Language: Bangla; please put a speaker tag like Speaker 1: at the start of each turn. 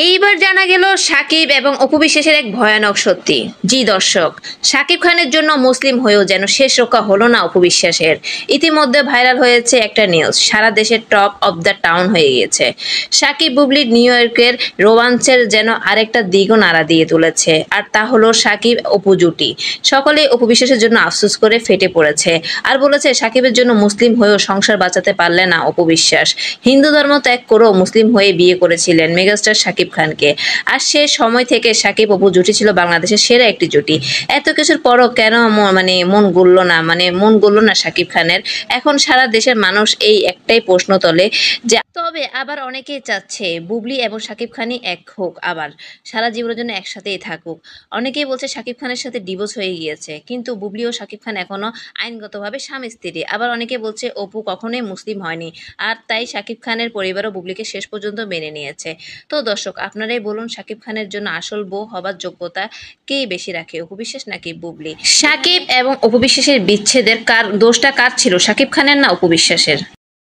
Speaker 1: এইবার জানা গেল সাকিব এবং অপু বিশ্বাসের এক ভয়ানক সত্যি। জি দর্শক, সাকিব খানের জন্য মুসলিম হয়েও যেন শেষ রক্ষা হলো না অপু বিশ্বাসের। ইতিমধ্যে ভাইরাল হয়েছে একটা নিউজ, সারা দেশের টপ অফ দ্য টাউন হয়ে গিয়েছে। সাকিব বুবলির নিউ ইয়র্কের রোমাঞ্চের যেন আরেকটা দিকও নাড়া দিয়ে তুলেছে, আর তা হলো সাকিব অপু জুটি। সকলেই অপু বিশ্বাসের জন্য আফসোস করে ফেটে পড়েছে, আর বলেছে সাকিবের জন্য মুসলিম হয়েও সংসার বাঁচাতে পারলে না অপু বিশ্বাস। হিন্দু ধর্ম ত্যাগ করেও মুসলিম হয়ে বিয়ে করেছিলেন মেগাস্টার সাকিব খানকে। আর সে সময় থেকে সাকিব অপু জুটি ছিল বাংলাদেশের সেরা একটি জুটি। এত কিছুর পরও কেন মন গড়ল না সাকিব খানের? এখন সারা দেশের মানুষ এই একটাই প্রশ্ন তোলে যে, তবে আবার অনেকেই চাচ্ছে বুবলি এবং সাকিব খানই এক হোক, আবার সারা জীবনের জন্য একসাথেই থাকুক। অনেকেই বলছে সাকিব খানের সাথে ডিভোর্স হয়ে গিয়েছে, কিন্তু বুবলি ও সাকিব খান এখনো আইনগতভাবে স্বামী স্ত্রী। আবার অনেকে বলছে অপু কখনোই মুসলিম হয়নি, আর তাই সাকিব খানের পরিবারও বুবলিকে শেষ পর্যন্ত মেনে নিয়েছে। তো দর্শক, আপনারাই বলুন, সাকিব খানের জন্য আসল বউ হবার যোগ্যতা কে বেশি রাখে, অপু বিশ্বাস নাকি বুবলি? সাকিব এবং অপু বিশ্বাসের বিচ্ছেদের দোষটা কার ছিল, সাকিব খানের না অপু বিশ্বাসের?